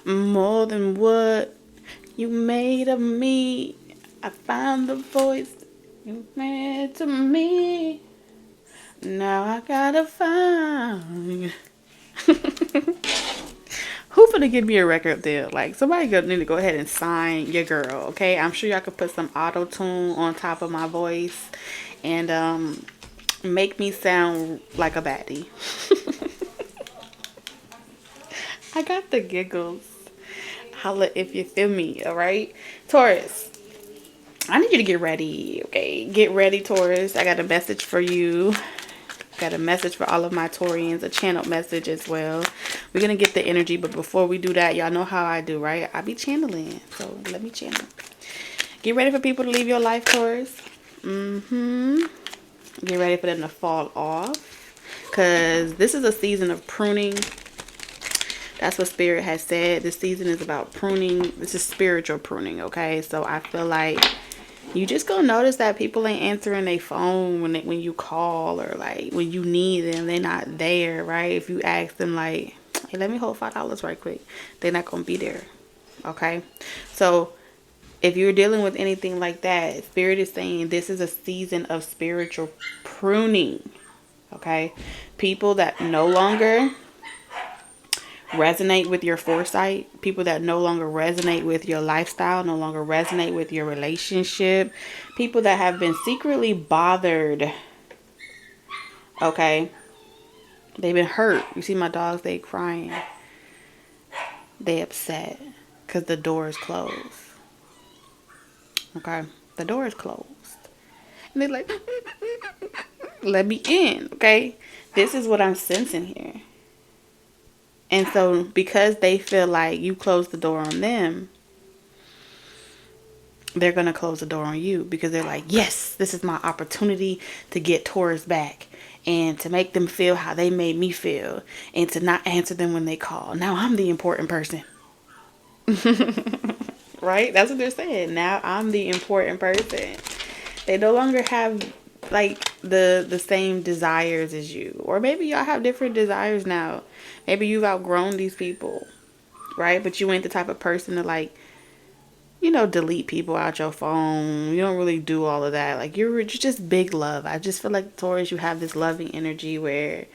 More than what you made of me. I found the voice you made to me. Now I gotta find. Who finna give me a record deal? Like, somebody need to go ahead and sign your girl, okay? I'm sure y'all could put some auto tune on top of my voice and make me sound like a baddie. I got the giggles. Holla if you feel me, alright? Taurus, I need you to get ready, okay? Get ready, Taurus. I got a message for you. Got a message for all of my Taurians, a channeled message as well. We're going to get the energy, but before we do that, y'all know how I do, right? I be channeling, so let me channel. Get ready for people to leave your life, Taurus. Get ready for them to fall off, because this is a season of pruning. That's what Spirit has said. This season is about pruning. This is spiritual pruning, okay? So I feel like you just gonna notice that people ain't answering their phone when you call, or like when you need them, they're not there, right? If you ask them like, hey, let me hold $5 right quick, they're not gonna be there, okay? So if you're dealing with anything like that, Spirit is saying this is a season of spiritual pruning, okay? People that no longer resonate with your foresight, people that no longer resonate with your lifestyle, no longer resonate with your relationship, people that have been secretly bothered, okay? They've been hurt. You see my dogs, they crying. They upset because the door is closed, okay? The door is closed. And they're like, let me in, okay? This is what I'm sensing here. And so because they feel like you closed the door on them, they're going to close the door on you, because they're like, yes, this is my opportunity to get Taurus back and to make them feel how they made me feel and to not answer them when they call. Now I'm the important person. Right? That's what they're saying. Now I'm the important person. They no longer have like the same desires as you. Or maybe y'all have different desires now. Maybe you've outgrown these people, right? But you ain't the type of person to like, you know, delete people out your phone. You don't really do all of that. Like, you're just big love. I just feel like, Taurus, you have this loving energy where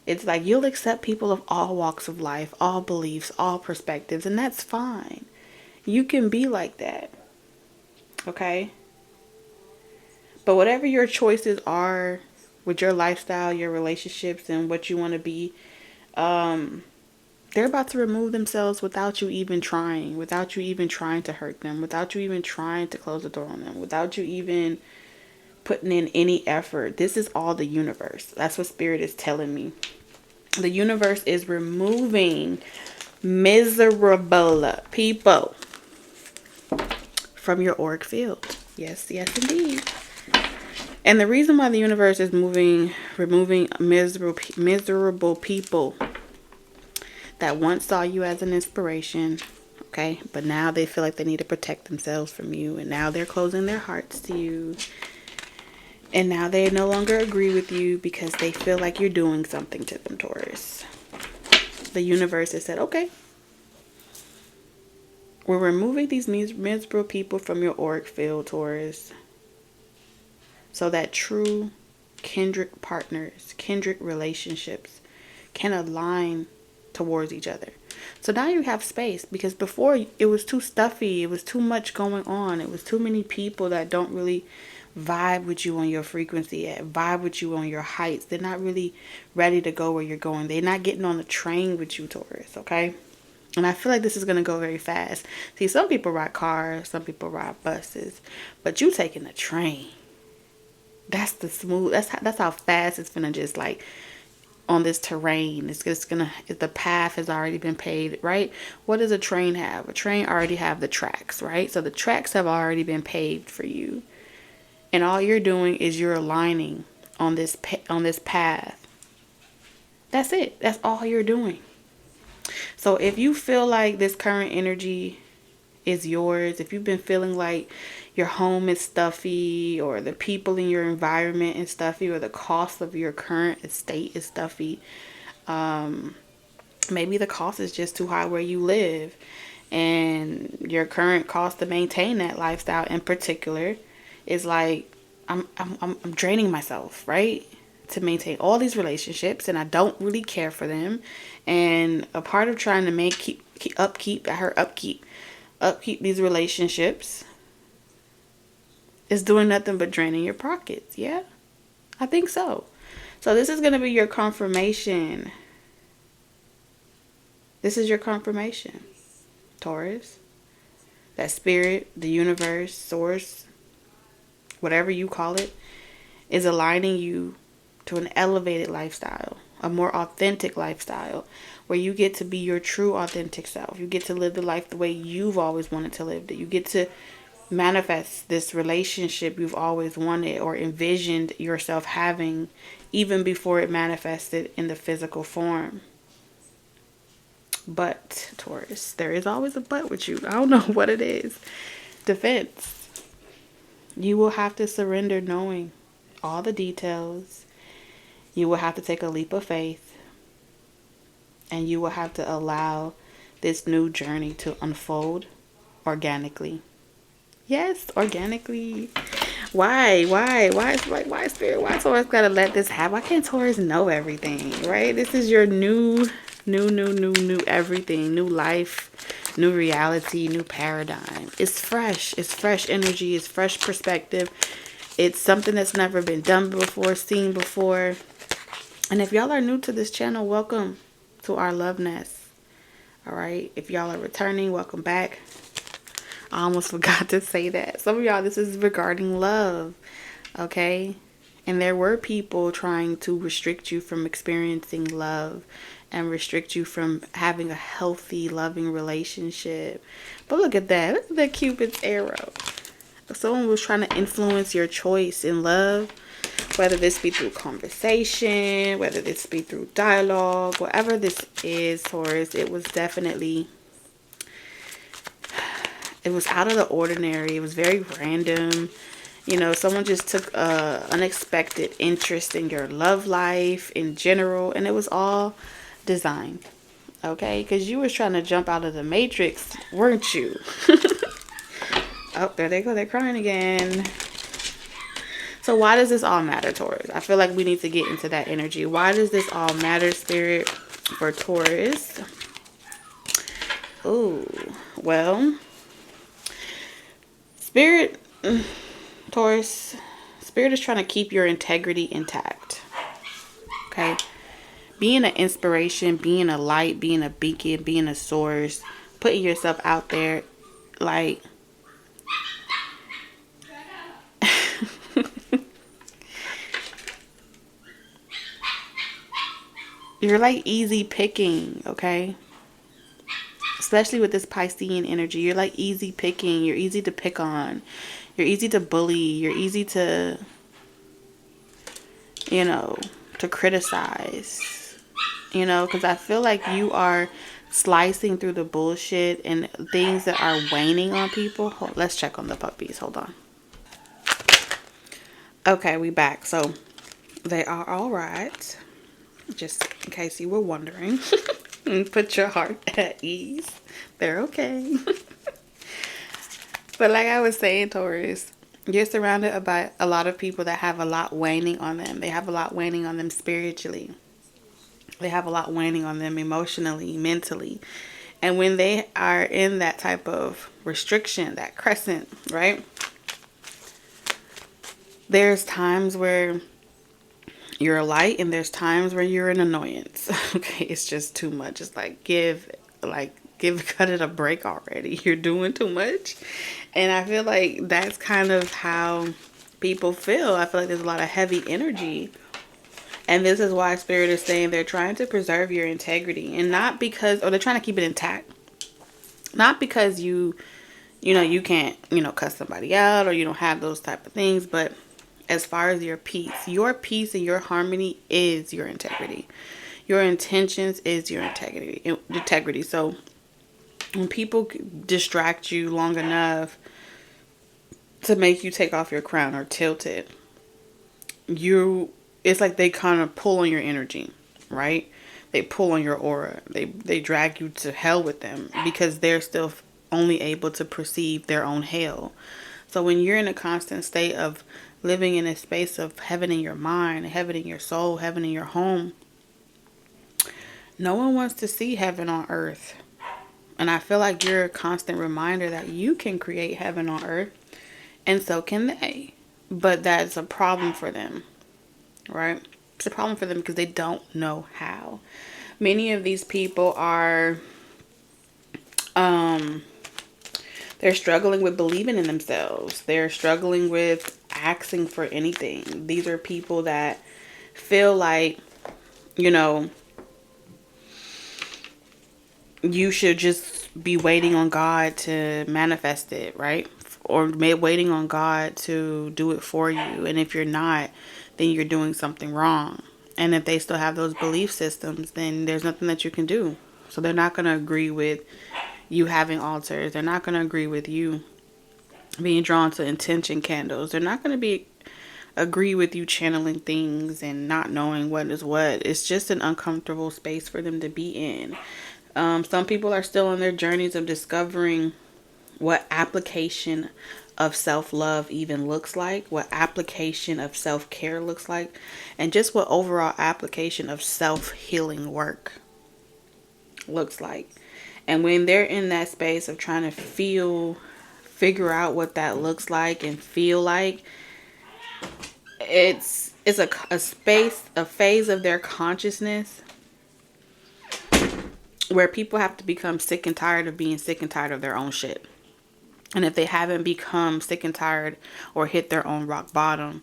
it's like you'll accept people of all walks of life, all beliefs, all perspectives, and that's fine. You can be like that, okay? But whatever your choices are with your lifestyle, your relationships, and what you want to be, they're about to remove themselves without you even trying, without you even trying to hurt them, without you even trying to close the door on them, without you even putting in any effort. This is all the universe. That's what Spirit is telling me. The universe is removing miserable people from your auric field. Yes, yes, indeed. And the reason why the universe is removing miserable people that once saw you as an inspiration, okay, but now they feel like they need to protect themselves from you, and now they're closing their hearts to you, and now they no longer agree with you because they feel like you're doing something to them, Taurus. The universe has said, okay, we're removing these miserable people from your auric field, Taurus, so that true kindred partners, kindred relationships can align towards each other. So now you have space, because before it was too stuffy, it was too much going on, it was too many people that don't really vibe with you on your frequency, vibe with you on your heights. They're not really ready to go where you're going. They're not getting on the train with you, Taurus, okay? And I feel like this is going to go very fast. See, some people ride cars, some people ride buses, but you taking the train. That's the smooth, that's how fast it's gonna just like on this terrain. It's just gonna, the path has already been paved, right? What does a train have? A train already have the tracks, right? So the tracks have already been paved for you, and all you're doing is you're aligning on this path. That's it. That's all you're doing. So if you feel like this current energy is yours, if you've been feeling like your home is stuffy, or the people in your environment is stuffy, or the cost of your current estate is stuffy, Maybe the cost is just too high where you live, and your current cost to maintain that lifestyle in particular is like, I'm draining myself, right? To maintain all these relationships, and I don't really care for them. And a part of trying to upkeep these relationships is doing nothing but draining your pockets. Yeah, I think so. So this is going to be your confirmation. This is your confirmation, Taurus. That spirit, the universe, source, whatever you call it, is aligning you to an elevated lifestyle, a more authentic lifestyle, where you get to be your true authentic self. You get to live the life the way you've always wanted to live it. You get to manifest this relationship you've always wanted or envisioned yourself having, even before it manifested in the physical form. But, Taurus, there is always a but with you. I don't know what it is. Defense. You will have to surrender knowing all the details. You will have to take a leap of faith. And you will have to allow this new journey to unfold organically. Yes, organically. Why, Spirit? Why Taurus gotta let this happen? Why can't Taurus know everything, right? This is your new everything, new life, new reality, new paradigm. It's fresh. It's fresh energy. It's fresh perspective. It's something that's never been done before, seen before. And if y'all are new to this channel, welcome to our love nest. All right. If y'all are returning, welcome back. I almost forgot to say that. Some of y'all, this is regarding love. Okay. And there were people trying to restrict you from experiencing love and restrict you from having a healthy, loving relationship. But look at that. Look at that Cupid's arrow. Someone was trying to influence your choice in love, whether this be through conversation, whether this be through dialogue, whatever this is, Taurus, it was definitely, it was out of the ordinary. It was very random. You know, someone just took unexpected interest in your love life in general, and it was all designed. Okay, because you was trying to jump out of the matrix, weren't you? Oh, there they go. They're crying again. So why does this all matter, Taurus? I feel like we need to get into that energy. Why does this all matter, Spirit, for Taurus? Oh, well, Spirit, Taurus, Spirit is trying to keep your integrity intact. Okay? Being an inspiration, being a light, being a beacon, being a source, putting yourself out there, like, you're like easy picking, okay? Especially with this Piscean energy. You're like easy picking. You're easy to pick on. You're easy to bully. You're easy to, you know, to criticize. You know, because I feel like you are slicing through the bullshit and things that are waning on people. Let's check on the puppies. Hold on. Okay, we back. So they are all right. Just in case you were wondering. Put your heart at ease. They're okay. But like I was saying, Taurus, you're surrounded by a lot of people that have a lot waning on them. They have a lot waning on them spiritually. They have a lot waning on them emotionally, mentally. And when they are in that type of restriction, that crescent, right? There's times where you're a light and there's times where you're an annoyance. Okay, it's just too much. It's like cut it a break already. You're doing too much. And I feel like that's kind of how people feel. I feel like there's a lot of heavy energy. And this is why Spirit is saying they're trying to preserve your integrity, and not because, or they're trying to keep it intact. Not because you can't, cuss somebody out or you don't have those type of things, but as far as your peace and your harmony is your integrity. Your intentions is your integrity. So when people distract you long enough to make you take off your crown or tilt it, it's like they kind of pull on your energy, right? they pull on your aura. They drag you to hell with them because they're still only able to perceive their own hell. So when you're in a constant state of living in a space of heaven in your mind, heaven in your soul, heaven in your home, no one wants to see heaven on earth. And I feel like you're a constant reminder that you can create heaven on earth, and so can they. But that's a problem for them, right? It's a problem for them because they don't know how. Many of these people are, they're struggling with believing in themselves. They're struggling with asking for anything. These are people that feel like, you know, you should just be waiting on God to manifest it, right? Or waiting on God to do it for you. And if you're not, then you're doing something wrong. And if they still have those belief systems, then there's nothing that you can do. So they're not going to agree with you having altars. They're not going to agree with you being drawn to intention candles. They're not going to agree with you channeling things and not knowing what is what. It's just an uncomfortable space for them to be in. Some people are still on their journeys of discovering what application of self-love even looks like, what application of self-care looks like, and just what overall application of self-healing work looks like. And when they're in that space of trying to figure out what that looks like and feel like, it's a space, a phase of their consciousness where people have to become sick and tired of being sick and tired of their own shit. And if they haven't become sick and tired or hit their own rock bottom,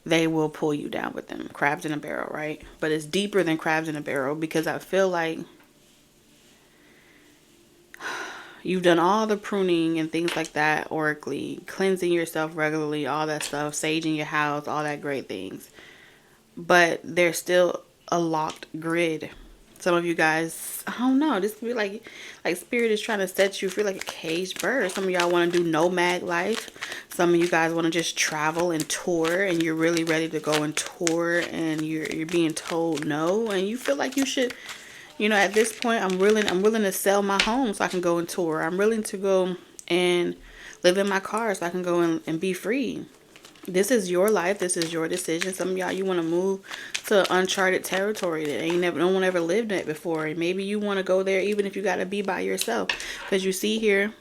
they will pull you down with them. Crabs in a barrel, right? But it's deeper than crabs in a barrel, because I feel like you've done all the pruning and things like that, oracally, cleansing yourself regularly, all that stuff, saging your house, all that great things. But there's still a locked grid. Some of you guys, I don't know, this could be like spirit is trying to set you free like a caged bird. Some of y'all want to do nomad life. Some of you guys want to just travel and tour, and you're really ready to go and tour, and you're being told no, and you feel like you should, you know, at this point, I'm willing to sell my home so I can go and tour. I'm willing to go and live in my car so I can go and be free. This is your life. This is your decision. Some of y'all, you want to move to uncharted territory that no one ever lived in it before. And maybe you want to go there even if you got to be by yourself. Because you see here,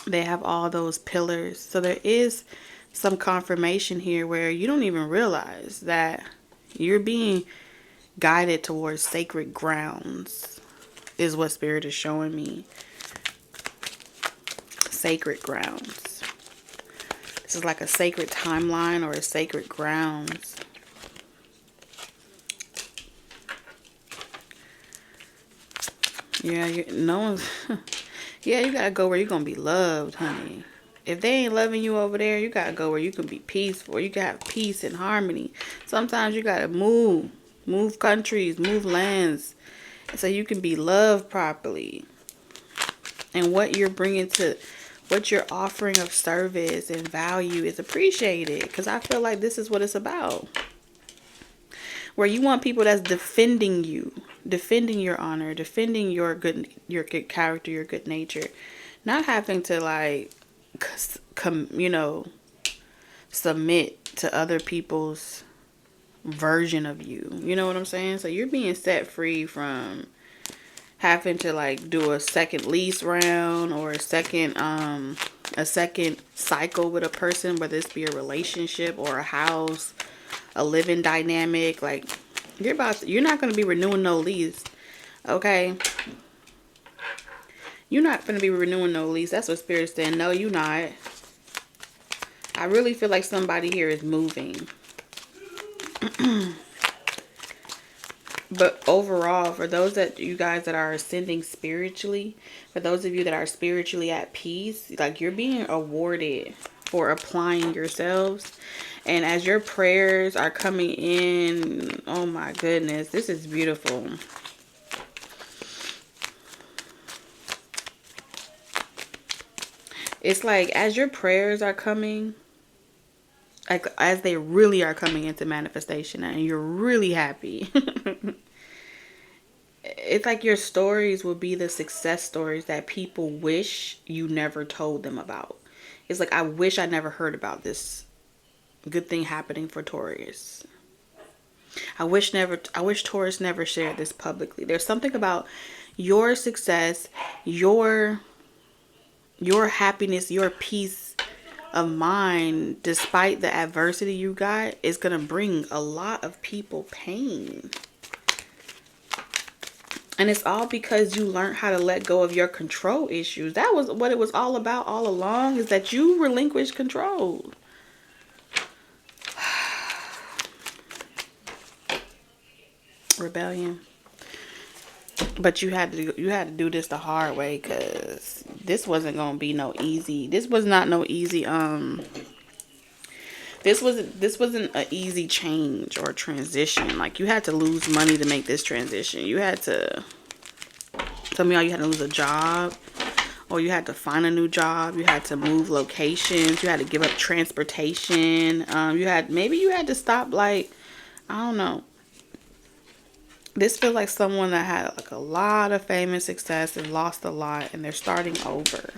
they have all those pillars. So there is some confirmation here where you don't even realize that you're being guided towards sacred grounds, is what Spirit is showing me. Sacred grounds. This is like a sacred timeline or a sacred grounds. Yeah, no one's. Yeah, you gotta go where you're gonna be loved, honey. If they ain't loving you over there, you gotta go where you can be peaceful. You gotta have peace and harmony. Sometimes you gotta move countries, move lands, so you can be loved properly. And what you're bringing to, what you're offering of service and value is appreciated. Because I feel like this is what it's about. Where you want people that's defending you, defending your honor, defending your good character, your good nature, not having to like, you know, submit to other people's version of you. You know what I'm saying? So you're being set free from having to like do a second lease round or a second cycle with a person, whether this be a relationship or a house, a living dynamic. Like you're not going to be renewing no lease. Okay, you're not going to be renewing no lease. That's what Spirit's saying. No, you're not. I really feel like somebody here is moving. But overall, for those that you guys that are ascending spiritually, for those of you that are spiritually at peace, like you're being awarded for applying yourselves. And as your prayers are coming in, oh my goodness, this is beautiful. It's like as your prayers are coming, like as they really are coming into manifestation and you're really happy. it's like your stories will be the success stories that people wish you never told them about. It's like, I wish I never heard about this good thing happening for Taurus. I wish Taurus never shared this publicly. There's something about your success, your happiness, your peace of mind, despite the adversity you got, is going to bring a lot of people pain. And it's all because you learned how to let go of your control issues. That was what it was all about all along, is that you relinquished control. Rebellion. But you had to do this the hard way, because this wasn't gonna be no easy. This was not no easy. This wasn't an easy change or transition. Like, you had to lose money to make this transition. You had to. Some of y'all, you had to lose a job, or you had to find a new job. You had to move locations. You had to give up transportation. Maybe you had to stop, like, I don't know. This feels like someone that had like a lot of fame and success and lost a lot, and they're starting over.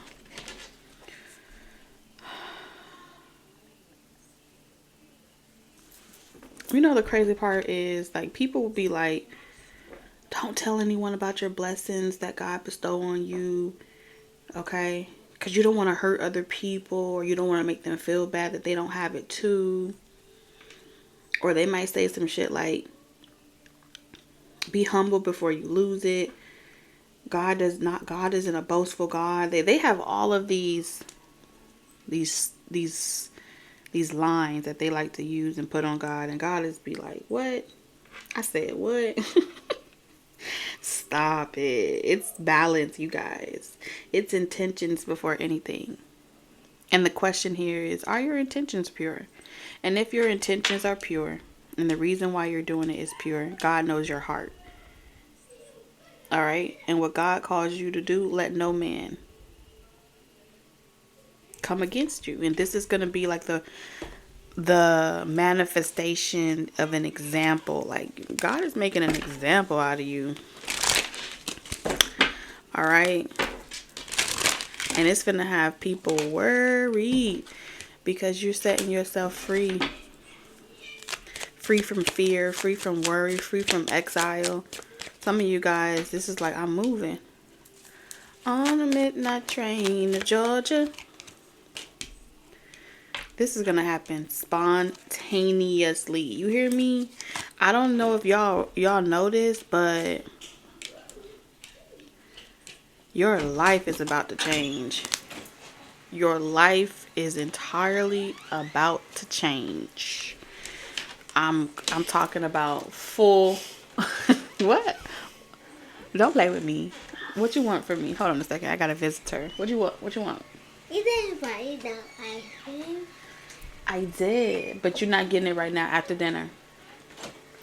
You know, the crazy part is, like, people will be like, don't tell anyone about your blessings that God bestowed on you, okay? Because you don't want to hurt other people, or you don't want to make them feel bad that they don't have it too. Or they might say some shit like, be humble before you lose it. God isn't a boastful God. They have all of these lines that they like to use and put on God, and God is be like, what? I said what? Stop it. It's balance, you guys. It's intentions before anything. And the question here is, are your intentions pure? And if your intentions are pure, and the reason why you're doing it is pure, God knows your heart. All right? And what God calls you to do, let no man come against you. And this is going to be like the manifestation of an example. Like, God is making an example out of you. All right? And it's going to have people worried, because you're setting yourself free. Free from fear, free from worry, free from exile. Some of you guys, this is like, I'm moving on a midnight train to Georgia. This is going to happen spontaneously. You hear me? I don't know if y'all know this, but your life is about to change. Your life is entirely about to change. I'm talking about full. What? Don't play with me. What you want from me? Hold on a second. I got a visitor. What you want? What you want? You didn't buy the ice cream. I did, but you're not getting it right now. After dinner.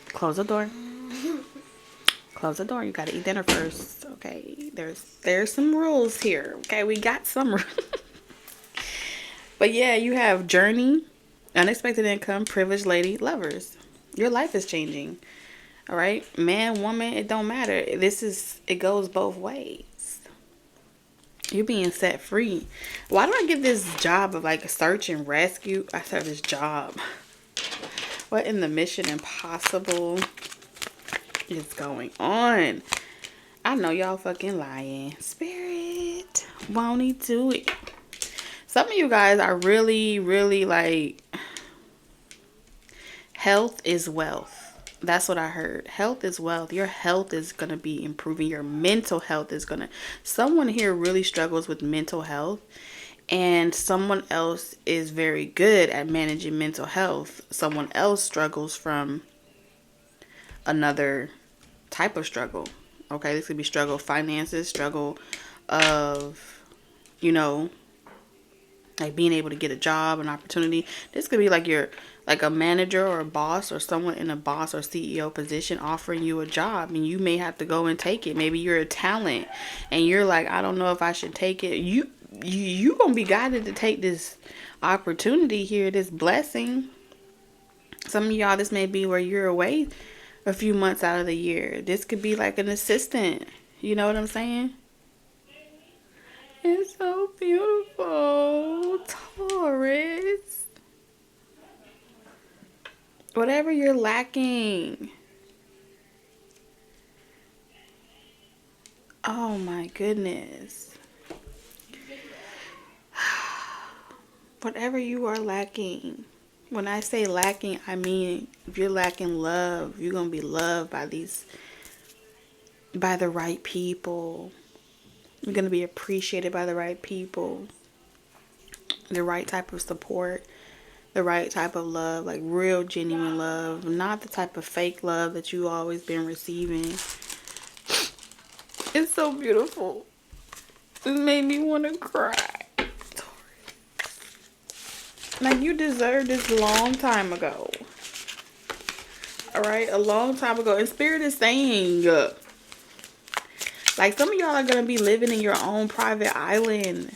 Close the door. Close the door. You gotta eat dinner first. Okay. There's some rules here. Okay, we got some rules. But yeah, you have journey, unexpected income, privileged lady, lovers. Your life is changing. All right, man, woman, it don't matter. It goes both ways. You're being set free. Why do I get this job of like search and rescue? I said this job. What in the Mission Impossible is going on? I know y'all fucking lying. Spirit, won't he do it? Some of you guys are really, really like, health is wealth. That's what I heard. Health is wealth. Your health is going to be improving. Your mental health is going to... Someone here really struggles with mental health. And someone else is very good at managing mental health. Someone else struggles from another type of struggle. Okay, this could be struggle of finances, struggle of, like being able to get a job, an opportunity. This could be like a manager or a boss or someone in a boss or CEO position offering you a job, and you may have to go and take it. Maybe you're a talent and you're like, I don't know if I should take it. You gonna be guided to take this opportunity here, this blessing. Some of y'all, this may be where you're away a few months out of the year. This could be like an assistant. You know what I'm saying? It's so beautiful, Taurus. Whatever you're lacking. Oh my goodness. Whatever you are lacking. When I say lacking, I mean if you're lacking love, you're going to be loved by the right people. You're going to be appreciated by the right people. The right type of support. The right type of love. Like real, genuine love. Not the type of fake love that you always been receiving. It's so beautiful. It made me want to cry. Like you deserved this long time ago. Alright, a long time ago. And Spirit is saying, like some of y'all are going to be living in your own private island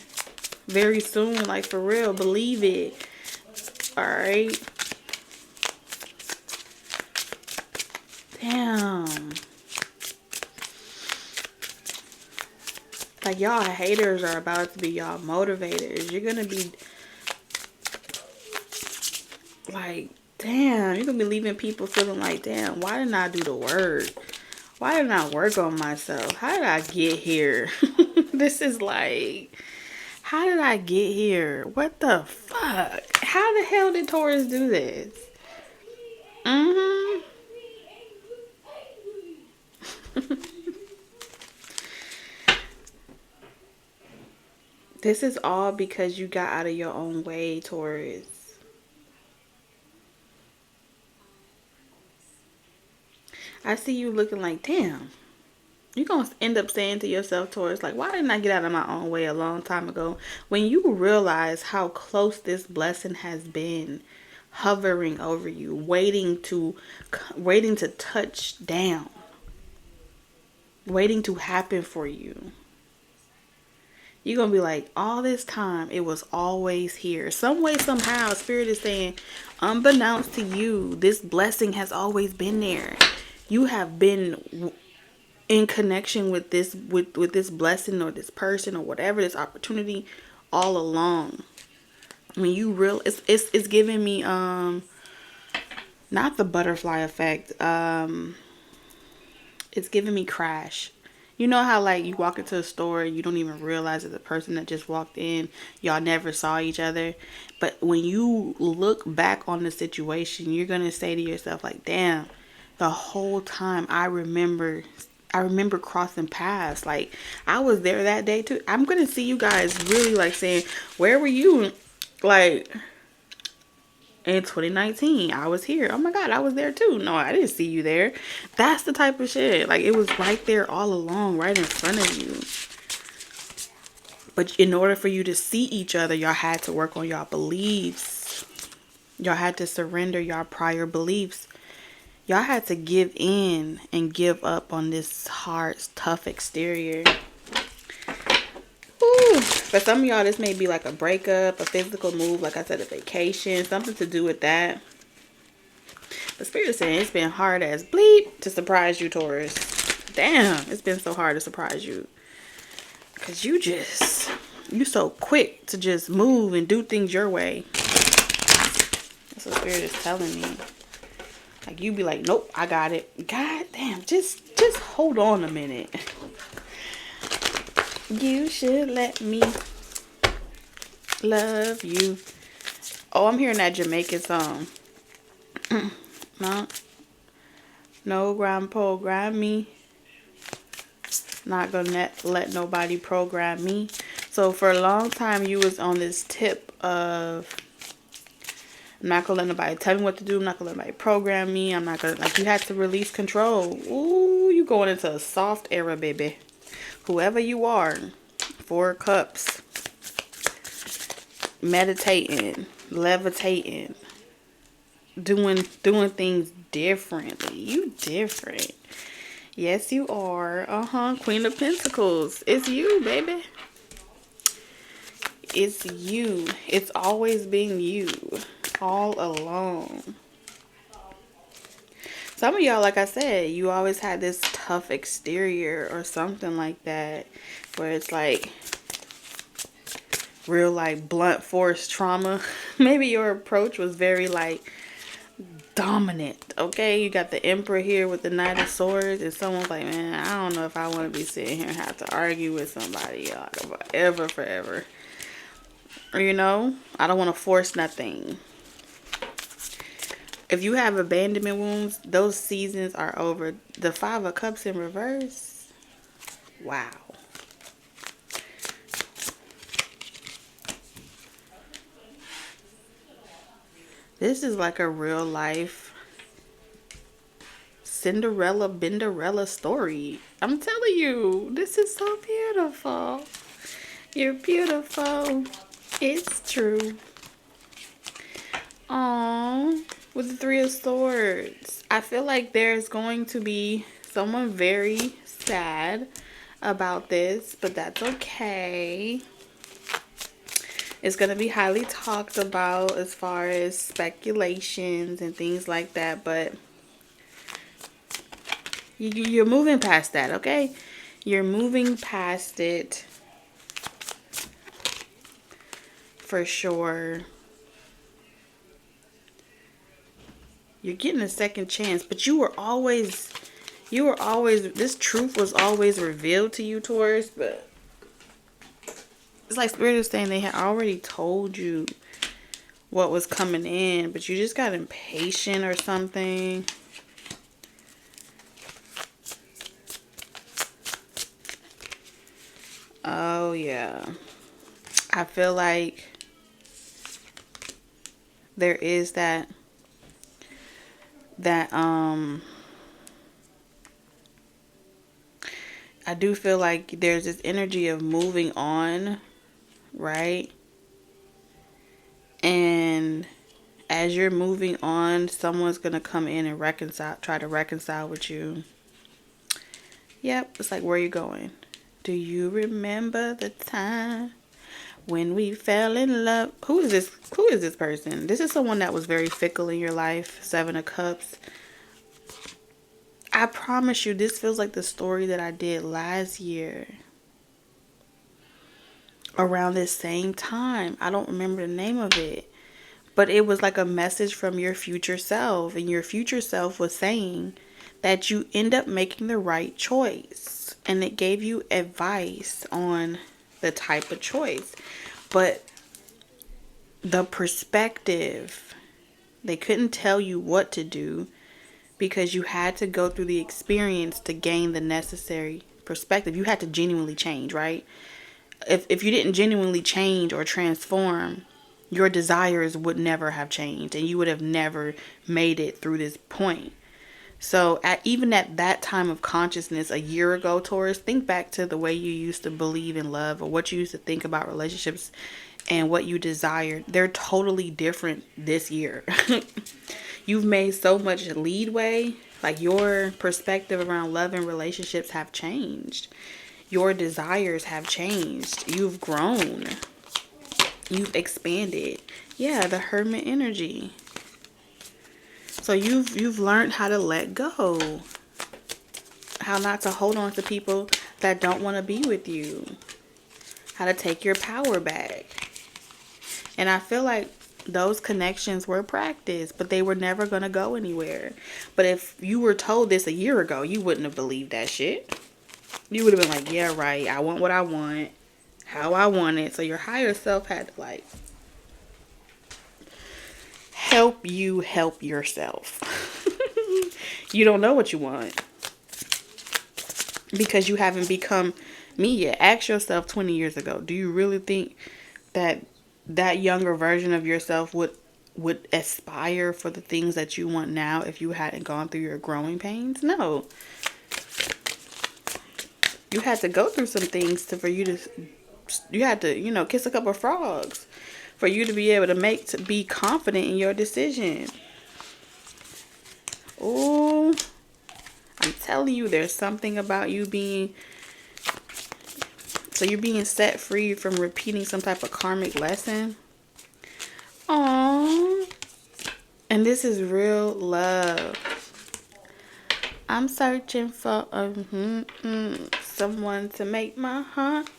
very soon. Like for real, believe it. Alright. Damn. Like y'all haters are about to be y'all motivators. You're going to be like, damn, you're going to be leaving people feeling like, damn, why didn't I do the work? Why didn't I work on myself? How did I get here? This is like, how did I get here? What the fuck? How the hell did Taurus do this? This is all because you got out of your own way, Taurus. I see you looking like, damn. You're going to end up saying to yourself, Taurus, like, why didn't I get out of my own way a long time ago? When you realize how close this blessing has been hovering over you, waiting to touch down, waiting to happen for you. You're going to be like, all this time, it was always here. Some way, somehow, Spirit is saying, unbeknownst to you, this blessing has always been there. You have been in connection with this with this blessing or this person or whatever, this opportunity all along. When you it's giving me not the butterfly effect. It's giving me Crash. You know how like you walk into a store, you don't even realize that the person that just walked in, y'all never saw each other. But when you look back on the situation, you're gonna say to yourself like, damn, the whole time I remember crossing paths. Like I was there that day too. I'm gonna see you guys really like saying, where were you? Like in 2019, I was here. Oh my God, I was there too. No, I didn't see you there. That's the type of shit. Like it was right there all along, right in front of you. But in order for you to see each other, y'all had to work on y'all beliefs. Y'all had to surrender y'all prior beliefs. Y'all had to give in and give up on this hard, tough exterior. Ooh. For some of y'all, this may be like a breakup, a physical move, like I said, a vacation, something to do with that. The Spirit is saying it's been hard as bleep to surprise you, Taurus. Damn, it's been so hard to surprise you. Because you so quick to just move and do things your way. That's what Spirit is telling me. Like you be like, nope, I got it. God damn, just hold on a minute. You should let me love you. Oh, I'm hearing that Jamaican song. No program me. Not gonna let nobody program me. So for a long time you was on this tip of, I'm not gonna let nobody tell me what to do. I'm not gonna let nobody program me. I'm not gonna, like, you had to release control. Ooh, you going into a soft era, baby. Whoever you are, 4 cups, meditating, levitating, doing things differently. You different. Yes, you are. Queen of Pentacles. It's you, baby. It's you. It's always been you. All along. Some of y'all, like I said, you always had this tough exterior or something like that, where it's like real like blunt force trauma. Maybe your approach was very like dominant. Okay, you got the Emperor here with the Knight of Swords, and someone's like, man, I don't know if I want to be sitting here and have to argue with somebody like forever. Or I don't want to force nothing. If you have abandonment wounds, those seasons are over. The Five of Cups in reverse. Wow. This is like a real life Cinderella, Benderella story. I'm telling you, this is so beautiful. You're beautiful. It's true. Aww. With the Three of Swords, I feel like there's going to be someone very sad about this, but that's okay. It's going to be highly talked about as far as speculations and things like that, but you're moving past that, okay? You're moving past it for sure. You're getting a second chance, but you were always, this truth was always revealed to you, Taurus, but it's like Spirit is saying they had already told you what was coming in, but you just got impatient or something. Oh, yeah. I feel like there is that I do feel like there's this energy of moving on, right? And as you're moving on, someone's gonna come in and try to reconcile with you. Yep, it's like, where are you going? Do you remember the time when we fell in love? Who is this person? This is someone that was very fickle in your life. Seven of Cups. I promise you, this feels like the story that I did last year. Around this same time. I don't remember the name of it. But it was like a message from your future self. And your future self was saying that you end up making the right choice. And it gave you advice on the type of choice. But the perspective, they couldn't tell you what to do, because you had to go through the experience to gain the necessary perspective. You had to genuinely change, right? If you didn't genuinely change or transform, your desires would never have changed, and you would have never made it through this point. So even at that time of consciousness a year ago, Taurus, think back to the way you used to believe in love, or what you used to think about relationships and what you desired. They're totally different this year. You've made so much leadway. Like, your perspective around love and relationships have changed. Your desires have changed. You've grown. You've expanded. Yeah, the Hermit energy. So you've learned how to let go. How not to hold on to people that don't want to be with you. How to take your power back. And I feel like those connections were practice, but they were never going to go anywhere. But if you were told this a year ago, you wouldn't have believed that shit. You would have been like, yeah, right. I want what I want. How I want it. So your higher self had to like help you help yourself. You don't know what you want because you haven't become me yet. Ask yourself 20 years ago, do you really think that younger version of yourself would aspire for the things that you want now if you hadn't gone through your growing pains? No. You had to go through some things you had to, kiss a couple of frogs for you to be able to be confident in your decision. Oh, I'm telling you, there's something about you you're being set free from repeating some type of karmic lesson. Aww. And this is real love. I'm searching for someone to make my heart.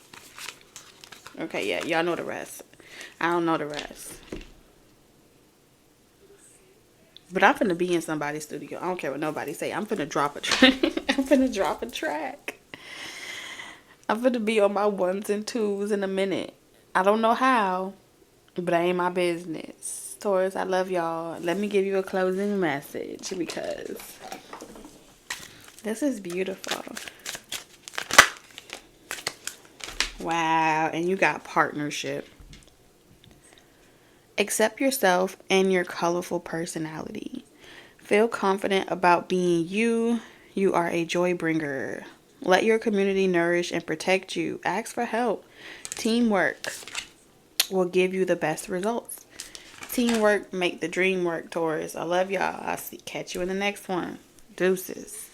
Okay, yeah, y'all know the rest. I don't know the rest. But I'm finna be in somebody's studio. I don't care what nobody say. I'm finna drop a track. I'm finna drop a track. I'm finna be on my ones and twos in a minute. I don't know how, but that ain't my business. Taurus, I love y'all. Let me give you a closing message because this is beautiful. Wow, and you got partnership. Accept yourself and your colorful personality. Feel confident about being you. You are a joy bringer. Let your community nourish and protect you. Ask for help. Teamwork will give you the best results. Teamwork make the dream work, Taurus. I love y'all. Catch you in the next one. Deuces.